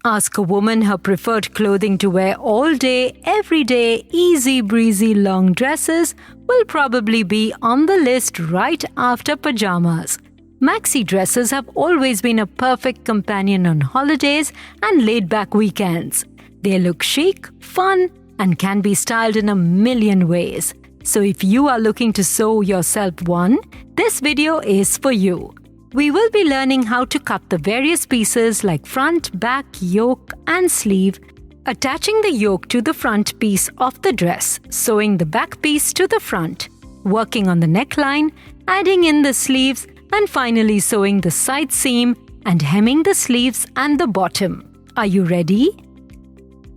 Ask a woman her preferred clothing to wear all day, every day. Easy breezy long dresses will probably be on the list right after pajamas. Maxi dresses have always been a perfect companion on holidays and laid-back weekends. They look chic, fun, and can be styled in a million ways. So if you are looking to sew yourself one, this video is for you. We will be learning how to cut the various pieces like front, back, yoke, and sleeve, attaching the yoke to the front piece of the dress, sewing the back piece to the front, working on the neckline, adding in the sleeves, and finally sewing the side seam and hemming the sleeves and the bottom. Are you ready?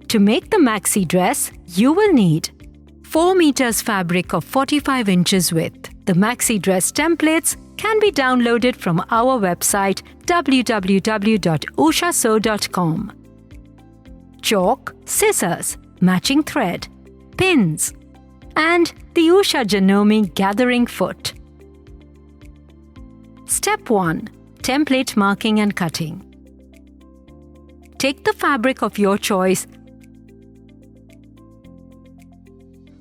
To make the maxi dress, you will need 4 meters fabric of 45 inches width. The maxi dress templates can be downloaded from our website www.ushasew.com. Chalk, scissors, matching thread, pins, and the Usha Janomi gathering foot. Step 1. Template marking and cutting. Take the fabric of your choice.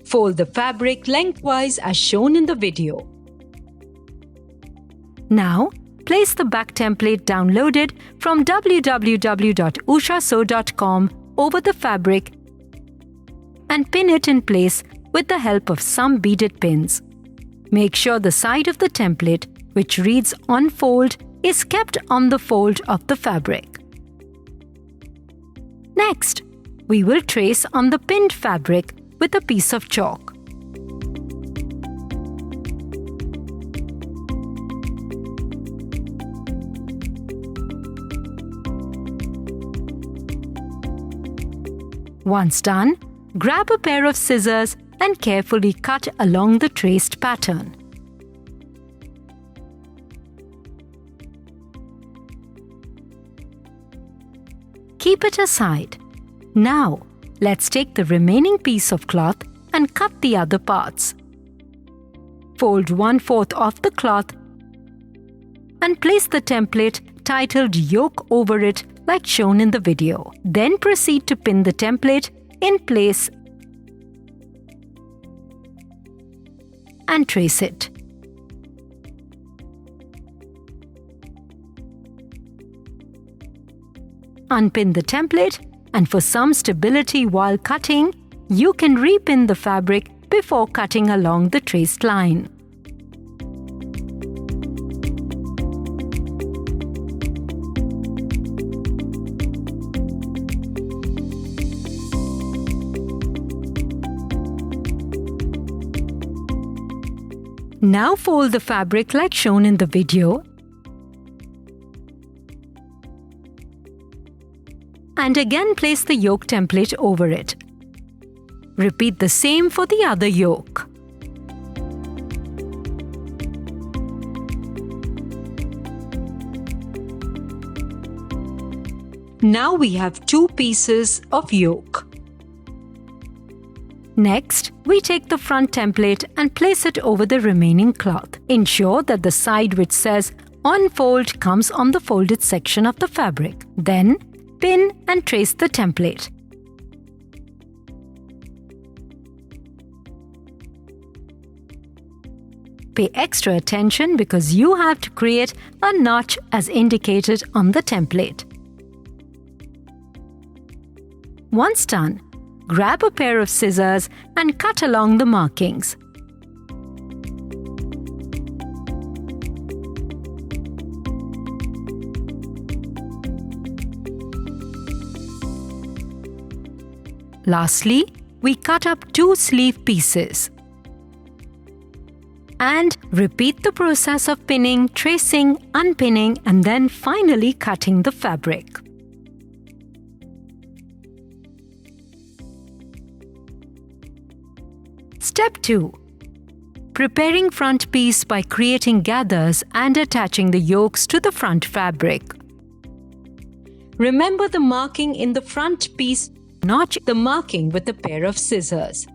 Fold the fabric lengthwise as shown in the video. Now, place the back template downloaded from www.ushasew.com over the fabric and pin it in place with the help of some beaded pins. Make sure the side of the template, which reads on fold, is kept on the fold of the fabric. Next, we will trace on the pinned fabric with a piece of chalk. Once done, grab a pair of scissors and carefully cut along the traced pattern. Keep it aside. Now, let's take the remaining piece of cloth and cut the other parts. Fold 1/4 of the cloth and place the template titled yoke over it like shown in the video. Then proceed to pin the template in place and trace it. Unpin the template, and for some stability while cutting, you can repin the fabric before cutting along the traced line. Now fold the fabric like shown in the video and again place the yoke template over it. Repeat the same for the other yoke. Now we have 2 pieces of yoke. Next, we take the front template and place it over the remaining cloth. Ensure that the side which says "on fold" comes on the folded section of the fabric. Then, pin and trace the template. Pay extra attention because you have to create a notch as indicated on the template. Once done, grab a pair of scissors and cut along the markings. Lastly, we cut up 2 sleeve pieces. And repeat the process of pinning, tracing, unpinning, and then finally cutting the fabric. Step 2. Preparing front piece by creating gathers and attaching the yokes to the front fabric. Remember the marking in the front piece, notch the marking with a pair of scissors.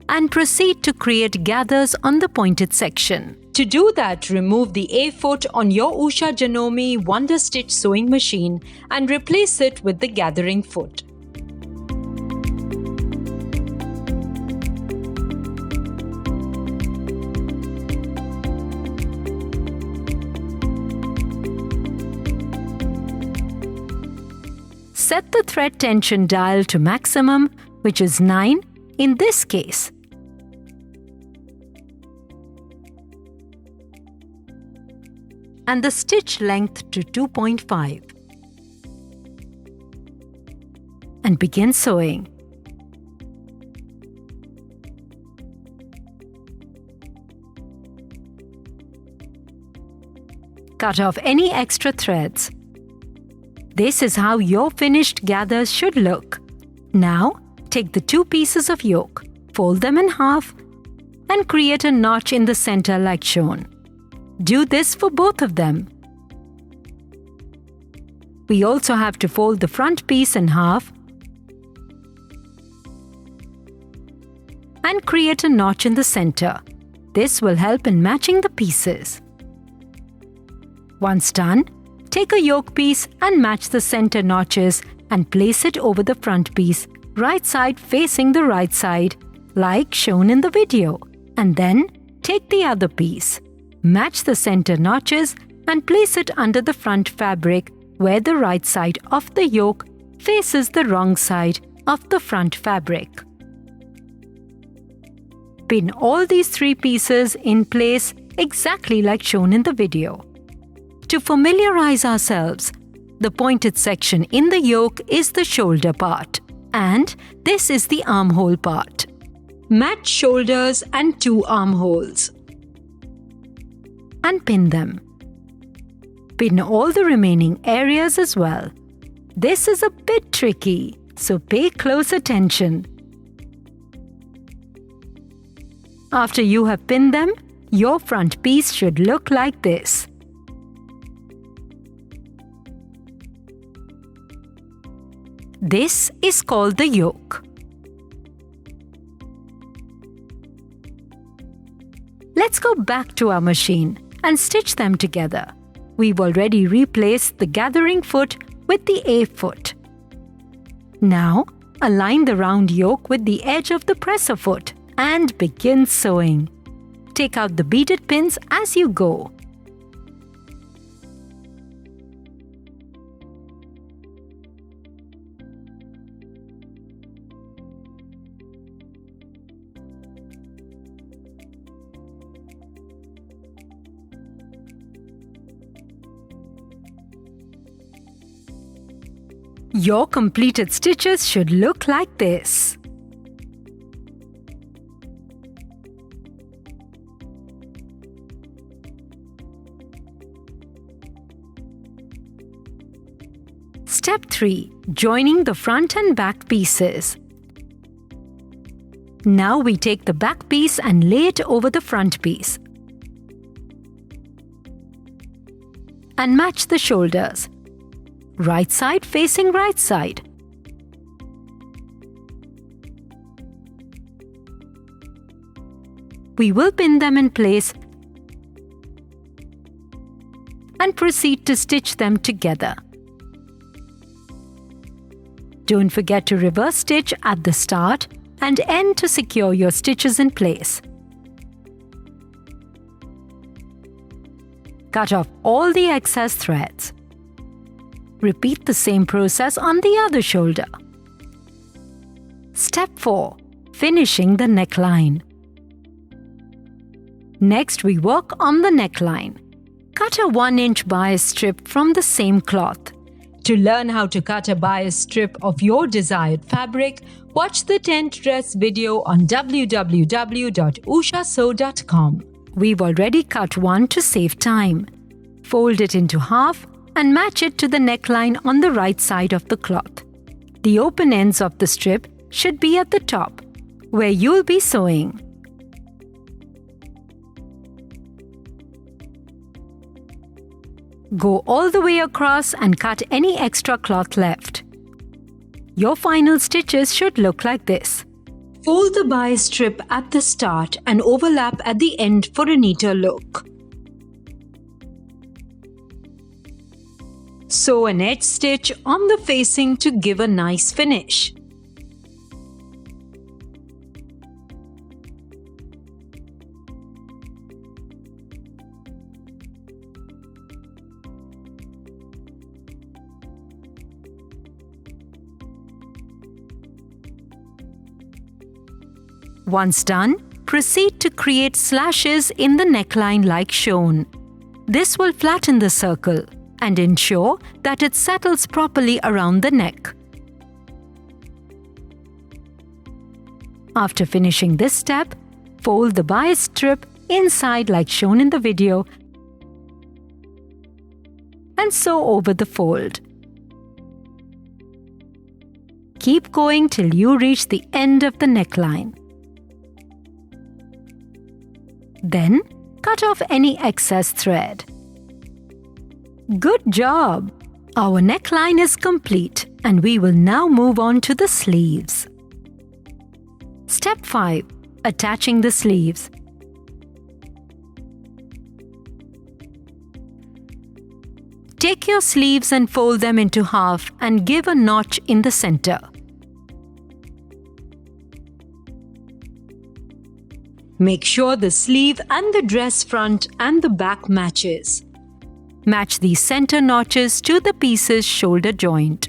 And proceed to create gathers on the pointed section. To do that, remove the A foot on your Usha Janomi Wonder Stitch sewing machine and replace it with the gathering foot. Set the thread tension dial to maximum, which is 9 in this case. And the stitch length to 2.5. And begin sewing. Cut off any extra threads. This is how your finished gathers should look. Now, take the 2 pieces of yoke, fold them in half, and create a notch in the center like shown. Do this for both of them. We also have to fold the front piece in half and create a notch in the center. This will help in matching the pieces. Once done, take a yoke piece and match the center notches and place it over the front piece, right side facing the right side, like shown in the video. And then take the other piece, match the center notches and place it under the front fabric where the right side of the yoke faces the wrong side of the front fabric. Pin all these 3 pieces in place exactly like shown in the video. To familiarize ourselves, the pointed section in the yoke is the shoulder part, and this is the armhole part. Match shoulders and 2 armholes. And pin them. Pin all the remaining areas as well. This is a bit tricky, so pay close attention. After you have pinned them, your front piece should look like this. This is called the yoke. Let's go back to our machine and stitch them together. We've already replaced the gathering foot with the A foot. Now, align the round yoke with the edge of the presser foot and begin sewing. Take out the beaded pins as you go. Your completed stitches should look like this. Step 3. Joining the front and back pieces. Now we take the back piece and lay it over the front piece. And match the shoulders. Right side facing right side. We will pin them in place and proceed to stitch them together. Don't forget to reverse stitch at the start and end to secure your stitches in place. Cut off all the excess threads. Repeat the same process on the other shoulder. Step 4. Finishing the neckline. Next, we work on the neckline. Cut a 1-inch bias strip from the same cloth. To learn how to cut a bias strip of your desired fabric, watch the tent dress video on www.ushasew.com. We've already cut one to save time. Fold it into half and match it to the neckline on the right side of the cloth. The open ends of the strip should be at the top, where you'll be sewing. Go all the way across and cut any extra cloth left. Your final stitches should look like this. Fold the bias strip at the start and overlap at the end for a neater look. Sew an edge stitch on the facing to give a nice finish. Once done, proceed to create slashes in the neckline like shown. This will flatten the circle and ensure that it settles properly around the neck. After finishing this step, fold the bias strip inside like shown in the video and sew over the fold. Keep going till you reach the end of the neckline. Then, cut off any excess thread. Good job! Our neckline is complete and we will now move on to the sleeves. Step 5. Attaching the sleeves. Take your sleeves and fold them into half and give a notch in the center. Make sure the sleeve and the dress front and the back matches. Match these center notches to the piece's shoulder joint.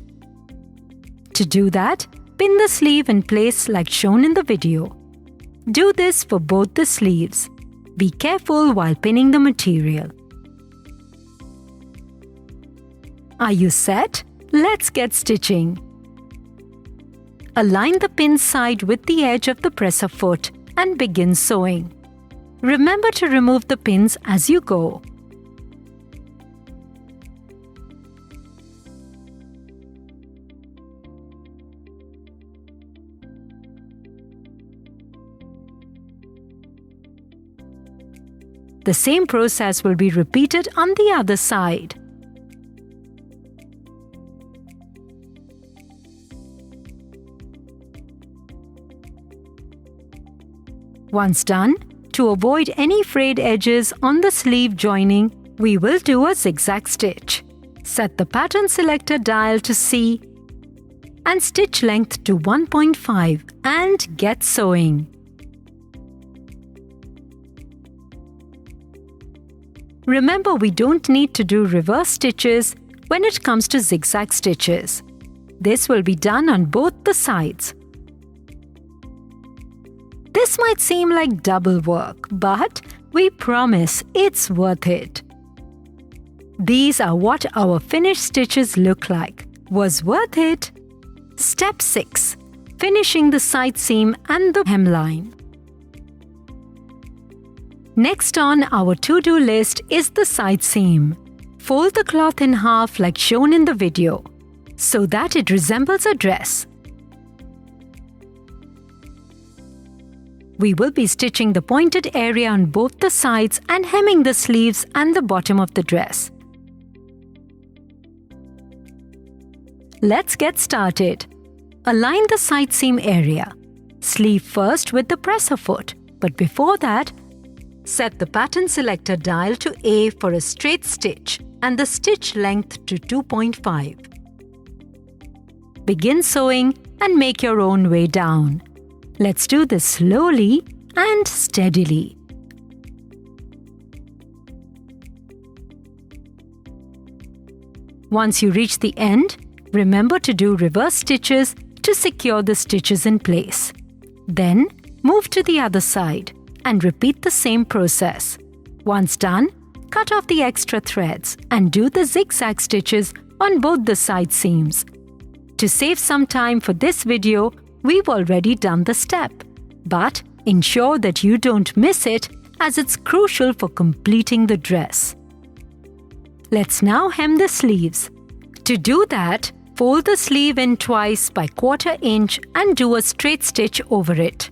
To do that, pin the sleeve in place like shown in the video. Do this for both the sleeves. Be careful while pinning the material. Are you set? Let's get stitching. Align the pin side with the edge of the presser foot and begin sewing. Remember to remove the pins as you go. The same process will be repeated on the other side. Once done, to avoid any frayed edges on the sleeve joining, we will do a zigzag stitch. Set the pattern selector dial to C and stitch length to 1.5 and get sewing. Remember, we don't need to do reverse stitches when it comes to zigzag stitches. This will be done on both the sides. This might seem like double work, but we promise it's worth it. These are what our finished stitches look like. Was worth it? Step 6. Finishing the side seam and the hemline. Next on our to-do list is the side seam. Fold the cloth in half like shown in the video, so that it resembles a dress. We will be stitching the pointed area on both the sides and hemming the sleeves and the bottom of the dress. Let's get started. Align the side seam area. Sleeve first with the presser foot, but before that, set the pattern selector dial to A for a straight stitch and the stitch length to 2.5. Begin sewing and make your own way down. Let's do this slowly and steadily. Once you reach the end, remember to do reverse stitches to secure the stitches in place. Then, move to the other side and repeat the same process. Once done, cut off the extra threads and do the zigzag stitches on both the side seams. To save some time for this video, we've already done the step, but ensure that you don't miss it as it's crucial for completing the dress. Let's now hem the sleeves. To do that, fold the sleeve in twice by 1/4 inch and do a straight stitch over it.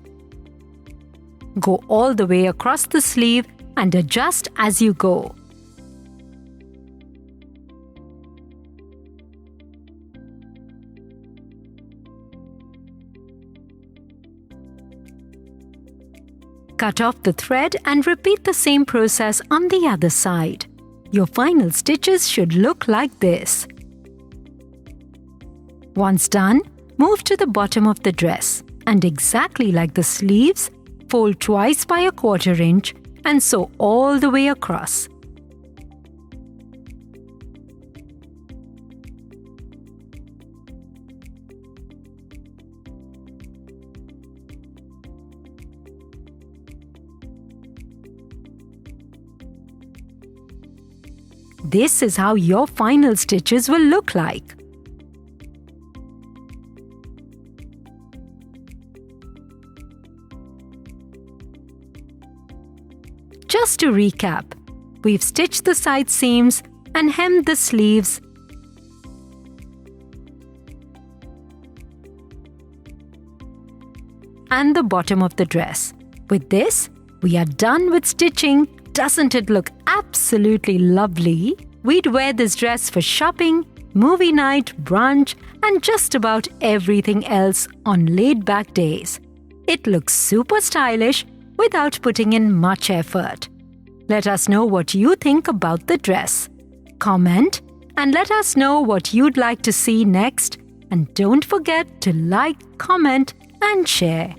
Go all the way across the sleeve and adjust as you go. Cut off the thread and repeat the same process on the other side. Your final stitches should look like this. Once done, move to the bottom of the dress and exactly like the sleeves, fold twice by a 1/4 inch and sew all the way across. This is how your final stitches will look like. Just to recap, we've stitched the side seams and hemmed the sleeves, and the bottom of the dress. With this, we are done with stitching. Doesn't it look absolutely lovely? We'd wear this dress for shopping, movie night, brunch, and just about everything else on laid-back days. It looks super stylish without putting in much effort. Let us know what you think about the dress. Comment and let us know what you'd like to see next. And don't forget to like, comment, and share.